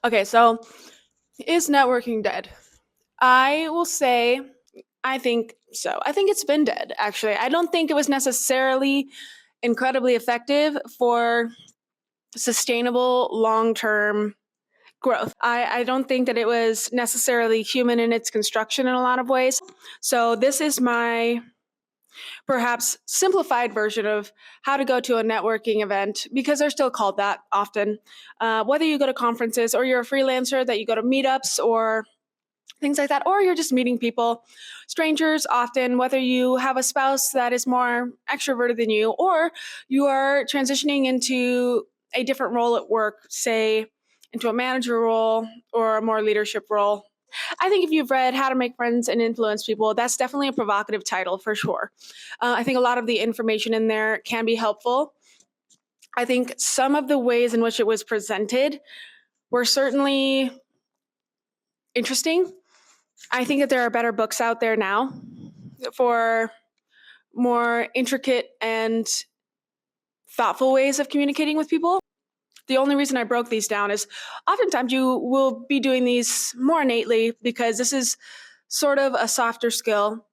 Okay, so is networking dead? I will say I think so. I think it's been dead, actually. I don't think it was necessarily incredibly effective for sustainable long term growth. I don't think that it was necessarily human in its construction in a lot of ways. So, this is my perhaps simplified version of how to go to a networking event because they're still called that often. Whether you go to conferences or you're a freelancer, that you go to meetups or things like that, or you're just meeting people, strangers often, whether you have a spouse that is more extroverted than you, or you are transitioning into a different role at work, say into a manager role or a more leadership role. I think if you've read How to Make Friends and Influence People, that's definitely a provocative title for sure. I think a lot of the information in there can be helpful. I think some of the ways in which it was presented were certainly interesting. I think that there are better books out there now for more intricate and thoughtful ways of communicating with people. The only reason I broke these down is oftentimes you will be doing these more innately because this is sort of a softer skill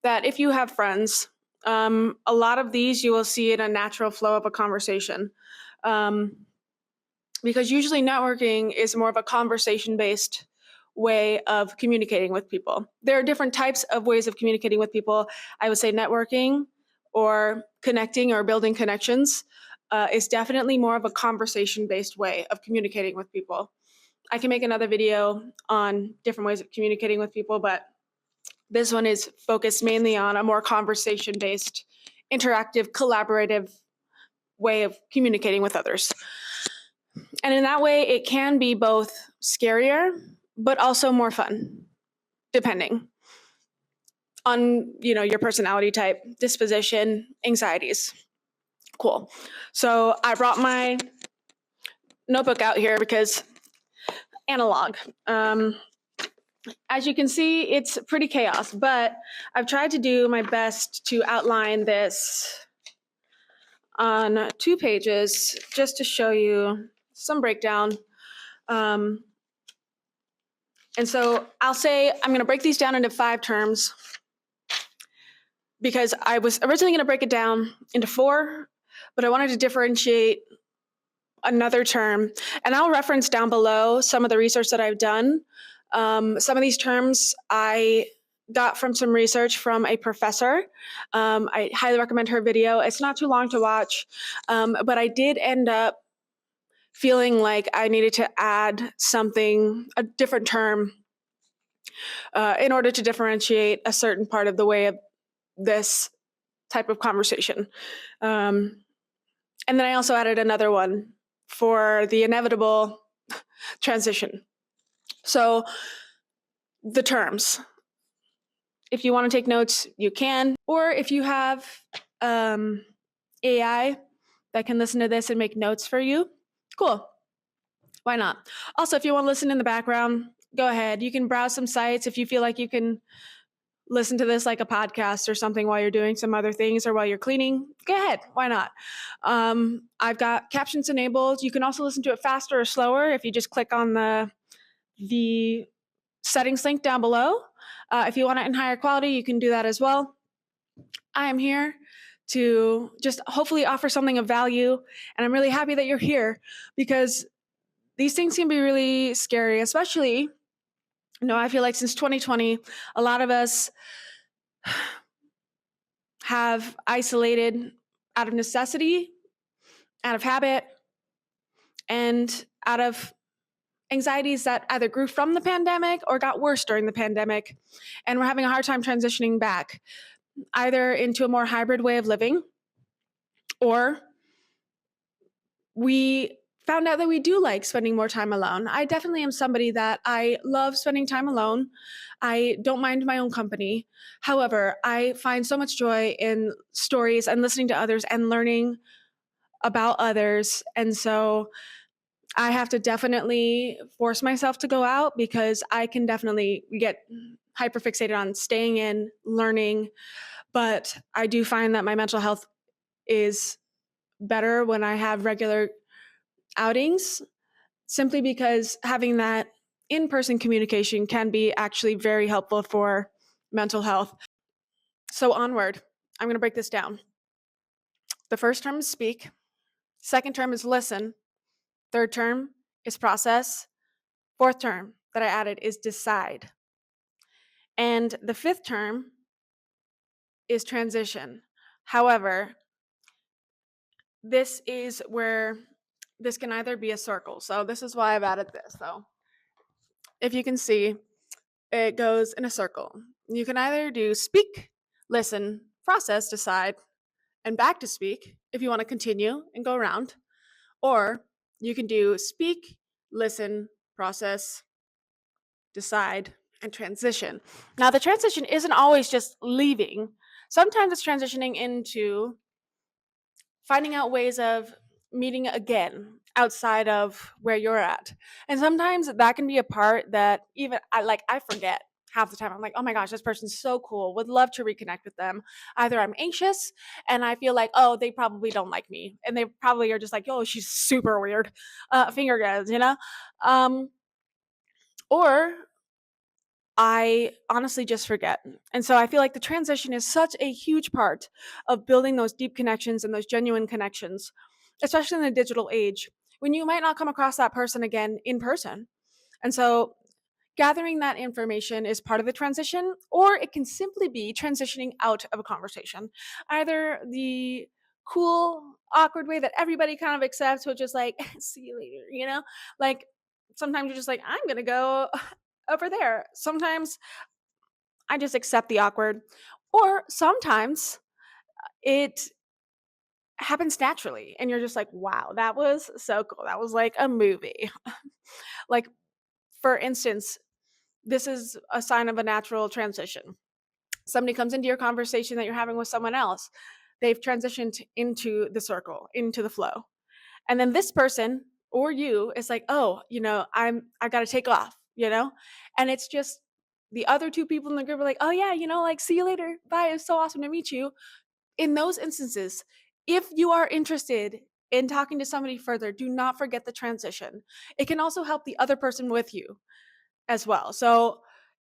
that if you have friends, a lot of these you will see in a natural flow of a conversation. Um, because usually networking is more of a conversation based way of communicating with people. There are different types of ways of communicating with people. I would say networking or connecting or building connections is definitely more of a conversation based way of communicating with people. I can make another video on different ways of communicating with people, but this one is focused mainly on a more conversation based, interactive, collaborative way of communicating with others. And in that way, it can be both scarier, but also more fun, depending on, your personality type, disposition, anxieties. Cool. So I brought my notebook out here because analog. As you can see, it's pretty chaos, but I've tried to do my best to outline this on 2 pages just to show you some breakdown. And so I'll say I'm going to break these down into 5 terms because I was originally going to break it down into 4, but I wanted to differentiate another term. And I'll reference down below some of the research that I've done. Some of these terms I got from some research from a professor. I highly recommend her video. It's not too long to watch, but I did end up feeling like I needed to add something, a different term, in order to differentiate a certain part of the way of this type of conversation. And then I also added another one for the inevitable transition. So the terms. If you want to take notes, you can. Or if you have AI that can listen to this and make notes for you, cool. Why not? Also, if you want to listen in the background, go ahead. You can browse some sites if you feel like you can listen to this like a podcast or something while you're doing some other things or while you're cleaning. Go ahead. Why not? I've got captions enabled. You can also listen to it faster or slower if you just click on the settings link down below. If you want it in higher quality, you can do that as well. I am here to just hopefully offer something of value, and I'm really happy that you're here because these things can be really scary, especially, I feel like since 2020, a lot of us have isolated out of necessity, out of habit, and out of anxieties that either grew from the pandemic or got worse during the pandemic. And we're having a hard time transitioning back, either into a more hybrid way of living, or we found out that we do like spending more time alone. I definitely am somebody that I love spending time alone. I don't mind my own company. However, I find so much joy in stories and listening to others and learning about others. And so I have to definitely force myself to go out because I can definitely get hyperfixated on staying in, learning. But I do find that my mental health is better when I have regular outings. simply because having that in-person communication can be actually very helpful for mental health. So onward, I'm going to break this down. The first term is speak. Second term is listen. Third term is process. Fourth term that I added is decide. And the fifth term is transition. However, this is where this can either be a circle. So this is why I've added this. So if you can see, it goes in a circle. You can either do speak, listen, process, decide, and back to speak if you want to continue and go around. Or you can do speak, listen, process, decide, and transition. Now, the transition isn't always just leaving. Sometimes it's transitioning into finding out ways of meeting again outside of where you're at. And sometimes that can be a part that even I forget half the time. I'm like, oh my gosh, this person's so cool. Would love to reconnect with them. Either I'm anxious and I feel like, oh, they probably don't like me. And they probably are just like, oh, she's super weird. Finger guns, Or I honestly just forget. And so I feel like the transition is such a huge part of building those deep connections and those genuine connections, especially in the digital age when you might not come across that person again in person. And so gathering that information is part of the transition, or it can simply be transitioning out of a conversation. Either the cool, awkward way that everybody kind of accepts, which is like, see you later, Like sometimes you're just like, I'm going to go over there. Sometimes I just accept the awkward. Or sometimes it happens naturally and you're just like, wow, that was so cool. That was like a movie. Like, for instance, this is a sign of a natural transition. Somebody comes into your conversation that you're having with someone else. They've transitioned into the circle, into the flow. And then this person or you is like, oh, I got to take off. And it's just the other two people in the group are like, oh yeah, like, see you later. Bye. It's so awesome to meet you. In those instances, if you are interested in talking to somebody further, do not forget the transition. It can also help the other person with you as well. So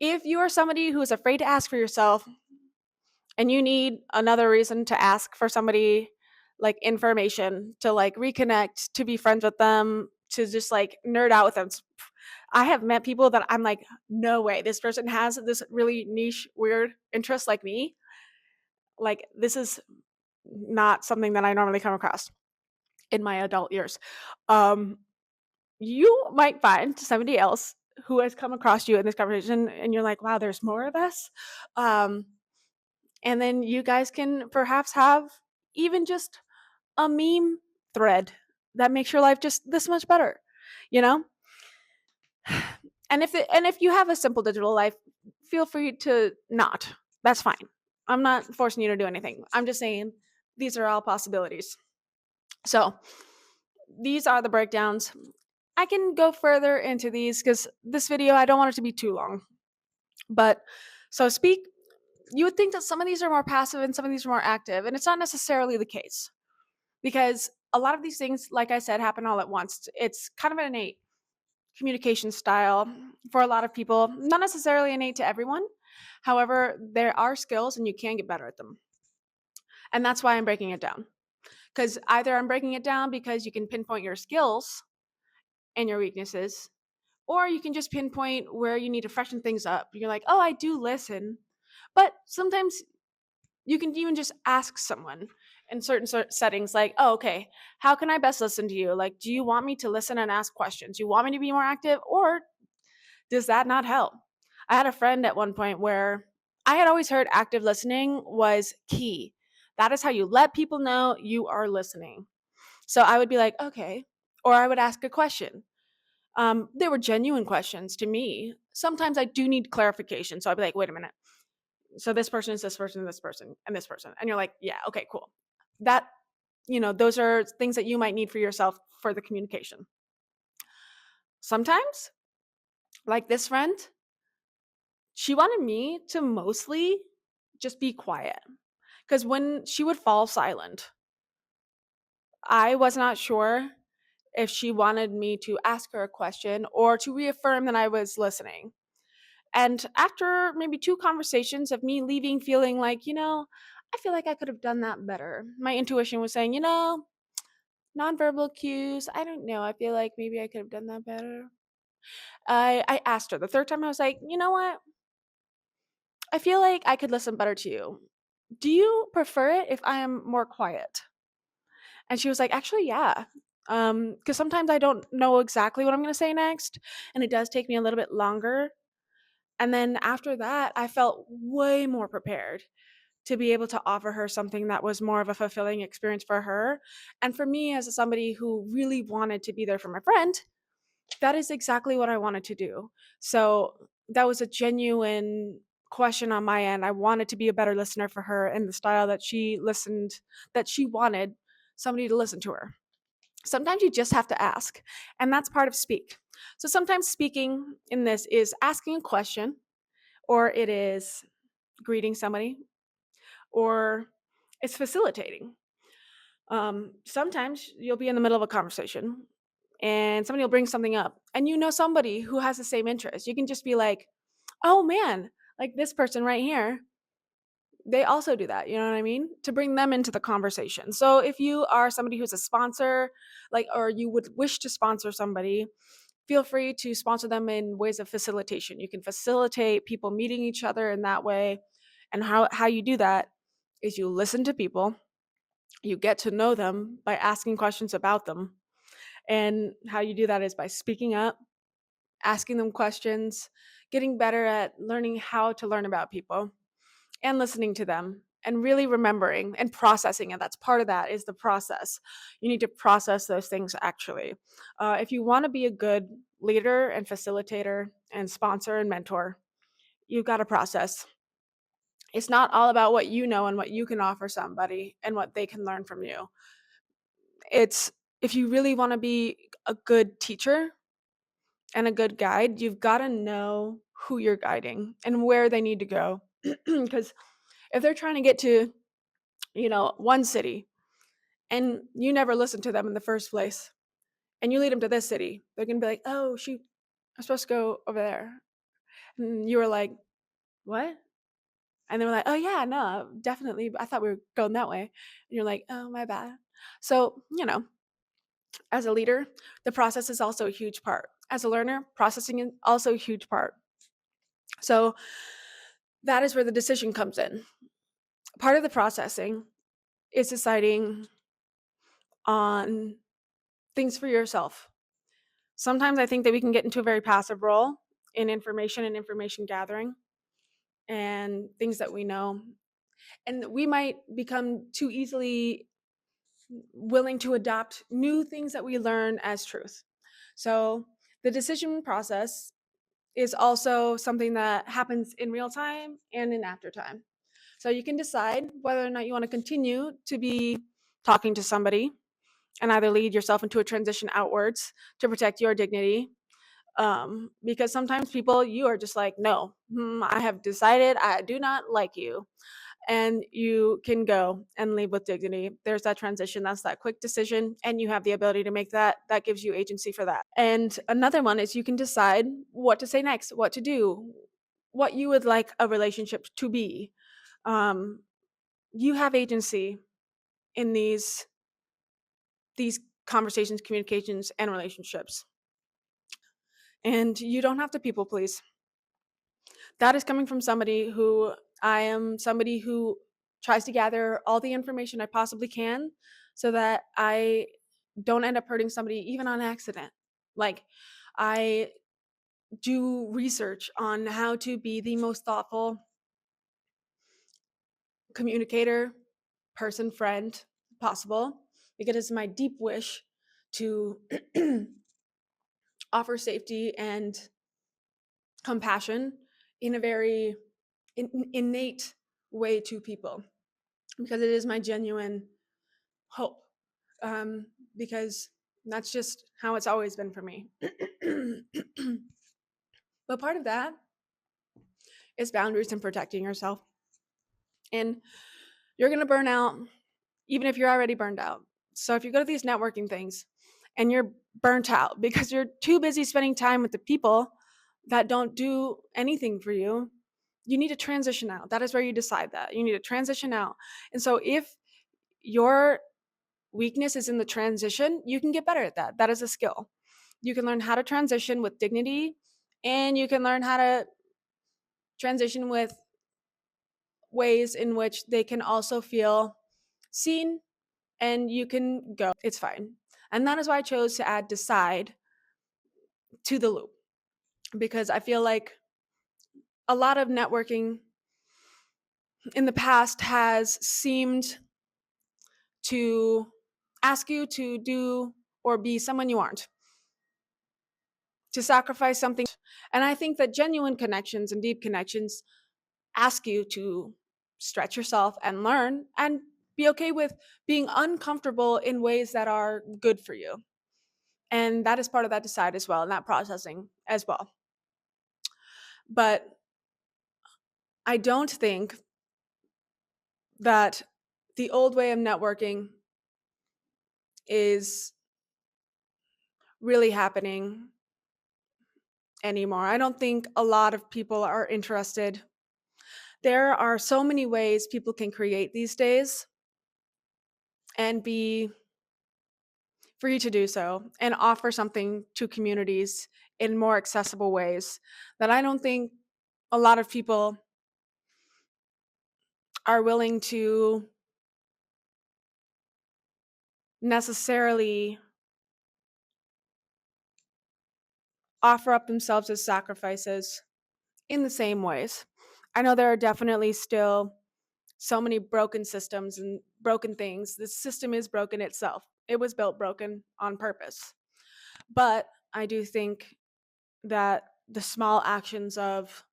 if you are somebody who is afraid to ask for yourself and you need another reason to ask for somebody, like information, to like reconnect, to be friends with them, to just like nerd out with them. I have met people that I'm like, no way, this person has this really niche, weird interest like me. Like, this is not something that I normally come across in my adult years. You might find somebody else who has come across you in this conversation and you're like, wow, there's more of us. And then you guys can perhaps have even just a meme thread that makes your life just this much better, you know? And if you have a simple digital life, feel free to not. That's fine. I'm not forcing you to do anything. I'm just saying these are all possibilities. So these are the breakdowns. I can go further into these because this video, I don't want it to be too long. But so speak, you would think that some of these are more passive and some of these are more active, and it's not necessarily the case because a lot of these things, like I said, happen all at once. It's kind of an innate communication style for a lot of people, not necessarily innate to everyone. However, there are skills and you can get better at them. And that's why I'm breaking it down. Because either I'm breaking it down because you can pinpoint your skills and your weaknesses, or you can just pinpoint where you need to freshen things up. You're like, oh, I do listen. But sometimes you can even just ask someone in certain settings, like, oh, okay, how can I best listen to you? Like, do you want me to listen and ask questions? Do you want me to be more active? Or does that not help? I had a friend at one point where I had always heard active listening was key. That is how you let people know you are listening. So I would be like, okay. Or I would ask a question. They were genuine questions to me. Sometimes I do need clarification. So I'd be like, wait a minute. So this person is this person, this person, and this person. And you're like, yeah, okay, cool. That, those are things that you might need for yourself for the communication. Sometimes, like this friend, she wanted me to mostly just be quiet. Because when she would fall silent, I was not sure if she wanted me to ask her a question or to reaffirm that I was listening. And after maybe 2 conversations of me leaving feeling like, I feel like I could have done that better. My intuition was saying, nonverbal cues, I don't know. I feel like maybe I could have done that better. I asked her the third time, I was like, you know what? I feel like I could listen better to you. Do you prefer it if I am more quiet? And she was like, actually, yeah. Because sometimes I don't know exactly what I'm going to say next. And it does take me a little bit longer. And then after that, I felt way more prepared to be able to offer her something that was more of a fulfilling experience for her. And for me, as somebody who really wanted to be there for my friend, that is exactly what I wanted to do. So that was a genuine question on my end. I wanted to be a better listener for her in the style that she listened, that she wanted somebody to listen to her. Sometimes you just have to ask, and that's part of speak. So sometimes speaking in this is asking a question, or it is greeting somebody, or it's facilitating. Sometimes you'll be in the middle of a conversation and somebody will bring something up, and you know somebody who has the same interest. You can just be like, oh man, like this person right here, they also do that. You know what I mean? To bring them into the conversation. So if you are somebody who's a sponsor, like, or you would wish to sponsor somebody, feel free to sponsor them in ways of facilitation. You can facilitate people meeting each other in that way. And how you do that is you listen to people, you get to know them by asking questions about them. And how you do that is by speaking up, asking them questions, getting better at learning how to learn about people and listening to them and really remembering and processing it. That's part of that is the process. You need to process those things actually. If you want to be a good leader and facilitator and sponsor and mentor, you've got to process. It's not all about what you know and what you can offer somebody and what they can learn from you. It's if you really want to be a good teacher and a good guide, you've got to know who you're guiding and where they need to go. Because if they're trying to get to, one city and you never listened to them in the first place and you lead them to this city, they're going to be like, oh, shoot, I'm supposed to go over there. And you were like, what? And they were like, oh, yeah, no, definitely. I thought we were going that way. And you're like, oh, my bad. So, as a leader, the process is also a huge part. As a learner, processing is also a huge part. So that is where the decision comes in. Part of the processing is deciding on things for yourself. Sometimes I think that we can get into a very passive role in information and information gathering and things that we know. And we might become too easily willing to adopt new things that we learn as truth. So the decision process is also something that happens in real time and in after time. So you can decide whether or not you want to continue to be talking to somebody and either lead yourself into a transition outwards to protect your dignity. Because sometimes people, you are just like, no, I have decided I do not like you. And you can go and leave with dignity. There's that transition. That's that quick decision. And you have the ability to make that. That gives you agency for that. And another one is you can decide what to say next, what to do, what you would like a relationship to be. Um, you have agency in these conversations, communications, and relationships. And you don't have to people please. That is coming from somebody who I am somebody who tries to gather all the information I possibly can so that I don't end up hurting somebody even on accident. Like I do research on how to be the most thoughtful communicator, person, friend possible because it's my deep wish to offer safety and compassion in a very innate way to people because it is my genuine hope, because that's just how it's always been for me. But part of that is boundaries and protecting yourself. And you're going to burn out even if you're already burned out. So if you go to these networking things and you're burnt out because you're too busy spending time with the people that don't do anything for you. You need to transition out. That is where you decide that. You need to transition out. And so if your weakness is in the transition, you can get better at that. That is a skill. You can learn how to transition with dignity, and you can learn how to transition with ways in which they can also feel seen, and you can go, it's fine. And that is why I chose to add decide to the loop, because I feel like a lot of networking in the past has seemed to ask you to do or be someone you aren't, to sacrifice something. And I think that genuine connections and deep connections ask you to stretch yourself and learn and be okay with being uncomfortable in ways that are good for you. And that is part of that decide as well, and that processing as well. But I don't think that the old way of networking is really happening anymore. I don't think a lot of people are interested. There are so many ways people can create these days and be free to do so and offer something to communities in more accessible ways that I don't think a lot of people are willing to necessarily offer up themselves as sacrifices in the same ways. I know there are definitely still so many broken systems and broken things. The system is broken itself. It was built broken on purpose. But I do think that the small actions of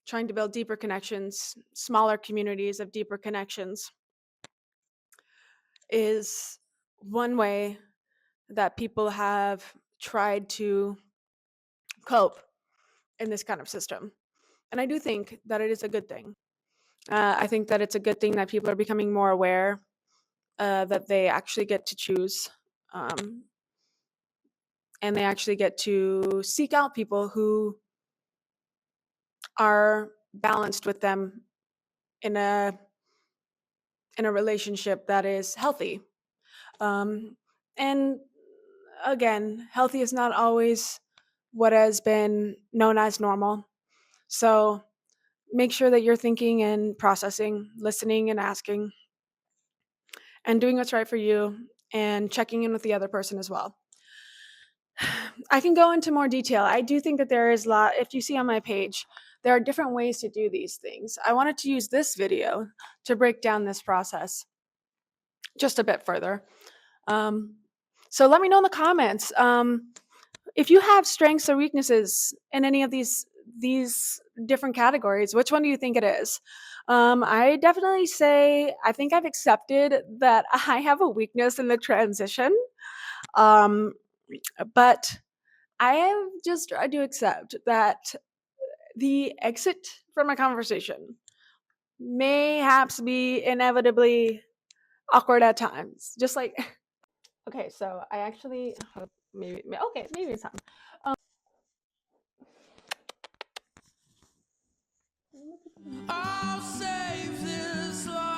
trying to build deeper connections, smaller communities of deeper connections, is one way that people have tried to cope in this kind of system. And I do think that it is a good thing. I think that it's a good thing that people are becoming more aware that they actually get to choose, um, and they actually get to seek out people who are balanced with them in a relationship that is healthy. And again, healthy is not always what has been known as normal. So make sure that you're thinking and processing, listening and asking, and doing what's right for you, and checking in with the other person as well. I can go into more detail. I do think that there is a lot, if you see on my page, there are different ways to do these things. I wanted to use this video to break down this process just a bit further. So let me know in the comments if you have strengths or weaknesses in any of these different categories. Which one do you think it is? I definitely say I think I've accepted that I have a weakness in the transition, but I have just tried to accept that the exit from a conversation mayhaps be inevitably awkward at times. Just like, okay, so I actually, maybe it's time. I'll save this life.